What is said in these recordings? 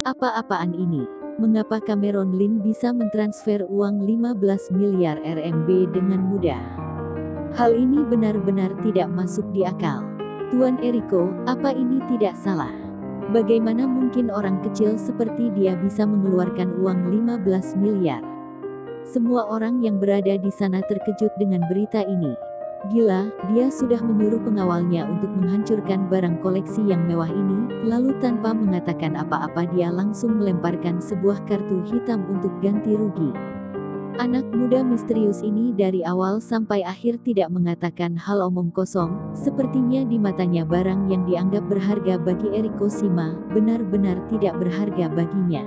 Apa-apaan ini? Mengapa Cameron Lin bisa mentransfer uang 15 miliar RMB dengan mudah? Hal ini benar-benar tidak masuk di akal. Tuan Eriko, apa ini tidak salah? Bagaimana mungkin orang kecil seperti dia bisa mengeluarkan uang 15 miliar? Semua orang yang berada di sana terkejut dengan berita ini. Gila, dia sudah menyuruh pengawalnya untuk menghancurkan barang koleksi yang mewah ini, lalu tanpa mengatakan apa-apa dia langsung melemparkan sebuah kartu hitam untuk ganti rugi. Anak muda misterius ini dari awal sampai akhir tidak mengatakan hal omong kosong, sepertinya di matanya barang yang dianggap berharga bagi Eriko Shima, benar-benar tidak berharga baginya.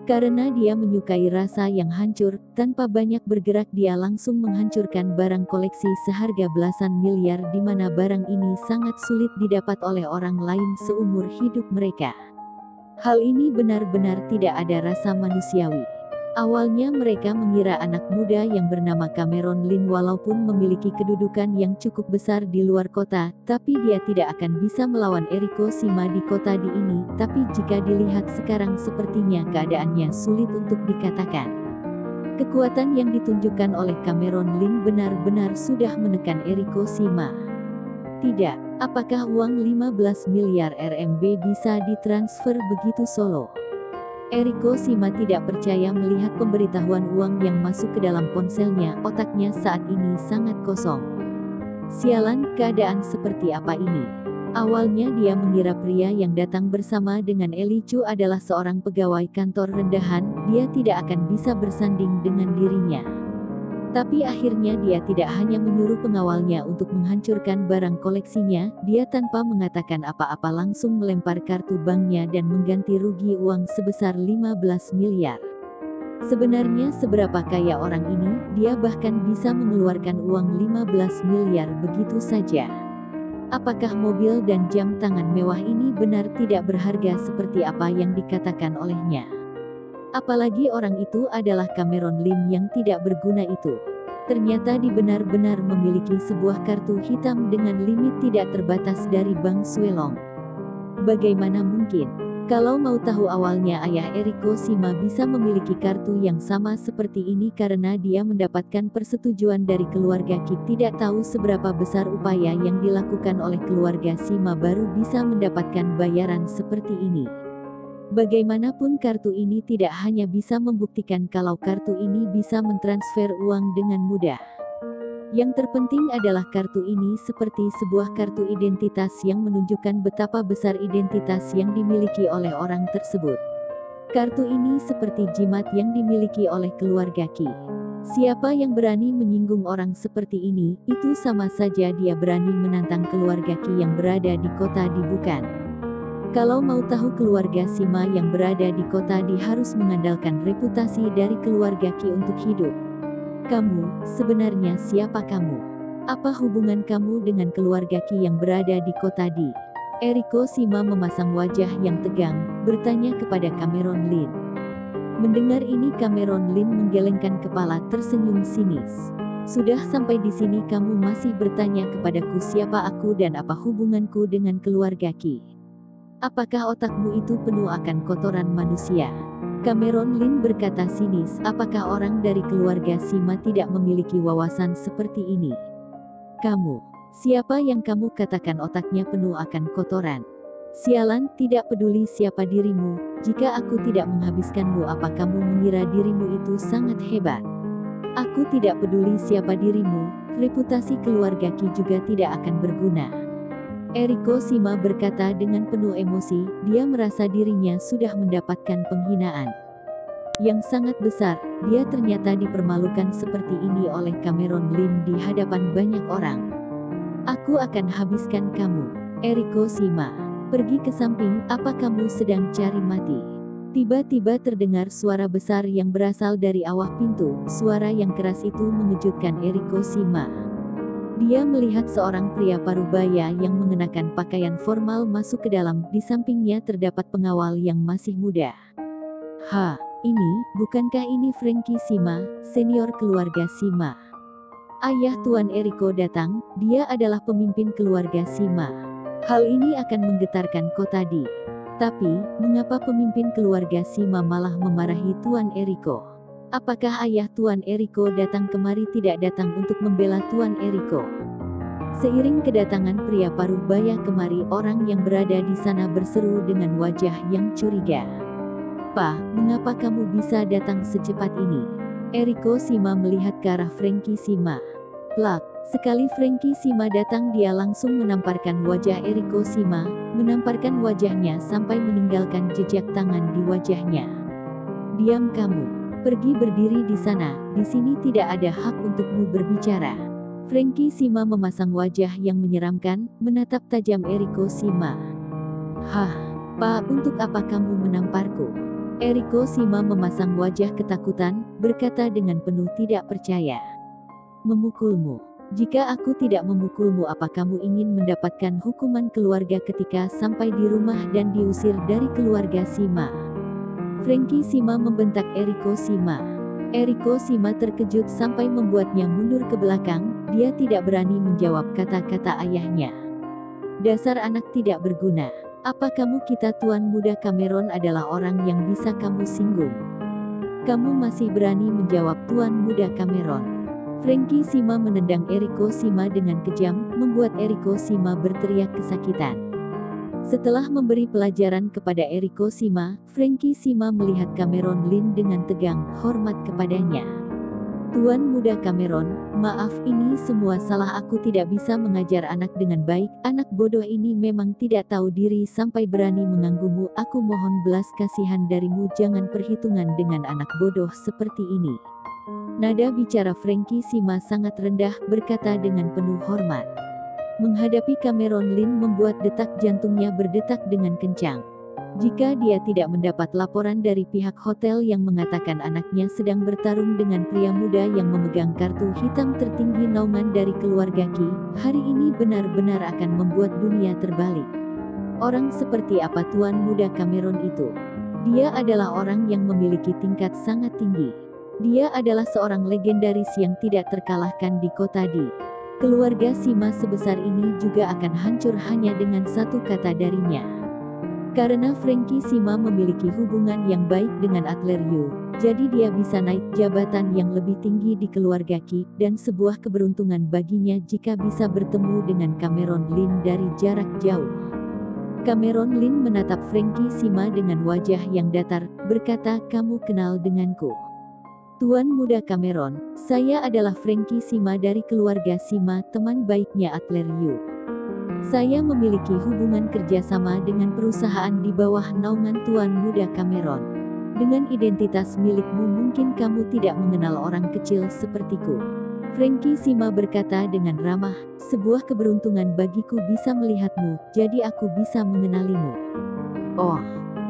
Karena dia menyukai rasa yang hancur, tanpa banyak bergerak dia langsung menghancurkan barang koleksi seharga belasan miliar di mana barang ini sangat sulit didapat oleh orang lain seumur hidup mereka. Hal ini benar-benar tidak ada rasa manusiawi. Awalnya mereka mengira anak muda yang bernama Cameron Lin walaupun memiliki kedudukan yang cukup besar di luar kota, tapi dia tidak akan bisa melawan Eriko Shima di kota di ini, tapi jika dilihat sekarang sepertinya keadaannya sulit untuk dikatakan. Kekuatan yang ditunjukkan oleh Cameron Lin benar-benar sudah menekan Eriko Shima. Tidak, apakah uang 15 miliar RMB bisa ditransfer begitu solo? Eriko Shima tidak percaya melihat pemberitahuan uang yang masuk ke dalam ponselnya, otaknya saat ini sangat kosong. Sialan, keadaan seperti apa ini? Awalnya dia mengira pria yang datang bersama dengan Eli Chu adalah seorang pegawai kantor rendahan, dia tidak akan bisa bersanding dengan dirinya. Tapi akhirnya dia tidak hanya menyuruh pengawalnya untuk menghancurkan barang koleksinya, dia tanpa mengatakan apa-apa langsung melempar kartu banknya dan mengganti rugi uang sebesar 15 miliar. Sebenarnya seberapa kaya orang ini, dia bahkan bisa mengeluarkan uang 15 miliar begitu saja. Apakah mobil dan jam tangan mewah ini benar tidak berharga seperti apa yang dikatakan olehnya? Apalagi orang itu adalah Cameron Lin yang tidak berguna itu. Ternyata dia benar-benar memiliki sebuah kartu hitam dengan limit tidak terbatas dari Bank Swelong. Bagaimana mungkin? Kalau mau tahu awalnya ayah Eriko Shima bisa memiliki kartu yang sama seperti ini karena dia mendapatkan persetujuan dari keluarga Ki. Tidak tahu seberapa besar upaya yang dilakukan oleh keluarga Shima baru bisa mendapatkan bayaran seperti ini. Bagaimanapun kartu ini tidak hanya bisa membuktikan kalau kartu ini bisa mentransfer uang dengan mudah. Yang terpenting adalah kartu ini seperti sebuah kartu identitas yang menunjukkan betapa besar identitas yang dimiliki oleh orang tersebut. Kartu ini seperti jimat yang dimiliki oleh keluarga Ki. Siapa yang berani menyinggung orang seperti ini, itu sama saja dia berani menantang keluarga Ki yang berada di kota di bukan. Kalau mau tahu keluarga Shima yang berada di kota di harus mengandalkan reputasi dari keluarga Ki untuk hidup. Kamu, sebenarnya siapa kamu? Apa hubungan kamu dengan keluarga Ki yang berada di kota di? Eriko Shima memasang wajah yang tegang, bertanya kepada Cameron Lin. Mendengar ini Cameron Lin menggelengkan kepala tersenyum sinis. Sudah sampai di sini kamu masih bertanya kepadaku siapa aku dan apa hubunganku dengan keluarga Ki? Apakah otakmu itu penuh akan kotoran manusia? Cameron Lin berkata sinis, apakah orang dari keluarga Shima tidak memiliki wawasan seperti ini? Kamu, siapa yang kamu katakan otaknya penuh akan kotoran? Sialan, tidak peduli siapa dirimu, jika aku tidak menghabiskanmu apa kamu mengira dirimu itu sangat hebat? Aku tidak peduli siapa dirimu, reputasi keluarga Ki juga tidak akan berguna. Eriko Shima berkata dengan penuh emosi, dia merasa dirinya sudah mendapatkan penghinaan yang sangat besar. Dia ternyata dipermalukan seperti ini oleh Cameron Lin di hadapan banyak orang. Aku akan habiskan kamu, Eriko Shima. Pergi ke samping, apa kamu sedang cari mati? Tiba-tiba terdengar suara besar yang berasal dari awah pintu. Suara yang keras itu mengejutkan Eriko Shima. Dia melihat seorang pria parubaya yang mengenakan pakaian formal masuk ke dalam, di sampingnya terdapat pengawal yang masih muda. Bukankah ini Frankie Shima, senior keluarga Shima? Ayah Tuan Eriko datang, dia adalah pemimpin keluarga Shima. Hal ini akan menggetarkan kota di. Tapi, mengapa pemimpin keluarga Sima malah memarahi Tuan Eriko? Apakah ayah Tuan Eriko datang kemari tidak datang untuk membela Tuan Eriko? Seiring kedatangan pria paruh baya kemari, orang yang berada di sana berseru dengan wajah yang curiga. "Pa, mengapa kamu bisa datang secepat ini?" Eriko Sima melihat ke arah Frankie Sima. Plak, sekali Frankie Sima datang dia langsung menamparkan wajah Eriko Sima, menamparkan wajahnya sampai meninggalkan jejak tangan di wajahnya. "Diam kamu, pergi berdiri di sana, di sini tidak ada hak untukmu berbicara." Frankie Sima memasang wajah yang menyeramkan, menatap tajam Eriko Sima. "Hah, Pa, untuk apa kamu menamparku?" Eriko Sima memasang wajah ketakutan, berkata dengan penuh tidak percaya. "Memukulmu. Jika aku tidak memukulmu, apa kamu ingin mendapatkan hukuman keluarga ketika sampai di rumah dan diusir dari keluarga Sima?" Frankie Sima membentak Eriko Sima. Eriko Sima terkejut sampai membuatnya mundur ke belakang, dia tidak berani menjawab kata-kata ayahnya. "Dasar anak tidak berguna. Apa kamu kira Tuan Muda Cameron adalah orang yang bisa kamu singgung? Kamu masih berani menjawab Tuan Muda Cameron?" Frankie Sima menendang Eriko Sima dengan kejam, membuat Eriko Sima berteriak kesakitan. Setelah memberi pelajaran kepada Eriko Sima, Frankie Sima melihat Cameron Lin dengan tegang, hormat kepadanya. "Tuan Muda Cameron, maaf, ini semua salah aku, tidak bisa mengajar anak dengan baik. Anak bodoh ini memang tidak tahu diri sampai berani mengganggumu. Aku mohon belas kasihan darimu, jangan perhitungan dengan anak bodoh seperti ini." Nada bicara Frankie Sima sangat rendah, berkata dengan penuh hormat. Menghadapi Cameron Lin membuat detak jantungnya berdetak dengan kencang. Jika dia tidak mendapat laporan dari pihak hotel yang mengatakan anaknya sedang bertarung dengan pria muda yang memegang kartu hitam tertinggi naungan dari keluarga Qi, hari ini benar-benar akan membuat dunia terbalik. Orang seperti apa Tuan Muda Cameron itu? Dia adalah orang yang memiliki tingkat sangat tinggi. Dia adalah seorang legendaris yang tidak terkalahkan di kota Di. Keluarga Sima sebesar ini juga akan hancur hanya dengan satu kata darinya. Karena Frankie Sima memiliki hubungan yang baik dengan Adler Yu, jadi dia bisa naik jabatan yang lebih tinggi di keluarga Qi, dan sebuah keberuntungan baginya jika bisa bertemu dengan Cameron Lin dari jarak jauh. Cameron Lin menatap Frankie Sima dengan wajah yang datar, berkata, "Kamu kenal denganku?" "Tuan Muda Cameron, saya adalah Frankie Sima dari keluarga Sima, teman baiknya Adler Yu. Saya memiliki hubungan kerjasama dengan perusahaan di bawah naungan Tuan Muda Cameron. Dengan identitas milikmu mungkin kamu tidak mengenal orang kecil sepertiku." Frankie Sima berkata dengan ramah, "Sebuah keberuntungan bagiku bisa melihatmu, jadi aku bisa mengenalimu." "Oh,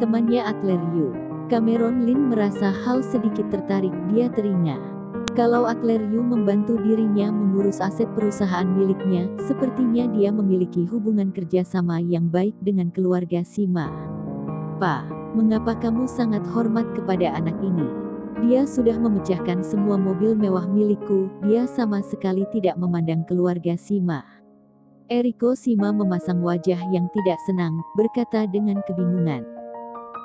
temannya Adler Yu." Cameron Lin merasa hal sedikit tertarik, dia teringat. Kalau Adler Yu membantu dirinya mengurus aset perusahaan miliknya, sepertinya dia memiliki hubungan kerjasama yang baik dengan keluarga Sima. "Pa, mengapa kamu sangat hormat kepada anak ini? Dia sudah memecahkan semua mobil mewah milikku, dia sama sekali tidak memandang keluarga Sima." Eriko Sima memasang wajah yang tidak senang, berkata dengan kebingungan.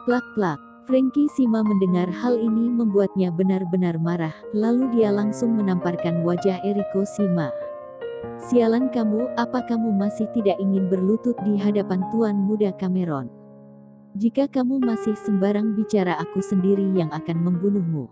Plak-plak. Frankie Sima mendengar hal ini membuatnya benar-benar marah, lalu dia langsung menamparkan wajah Eriko Sima. "Sialan kamu, apa kamu masih tidak ingin berlutut di hadapan Tuan Muda Cameron? Jika kamu masih sembarang bicara, aku sendiri yang akan membunuhmu."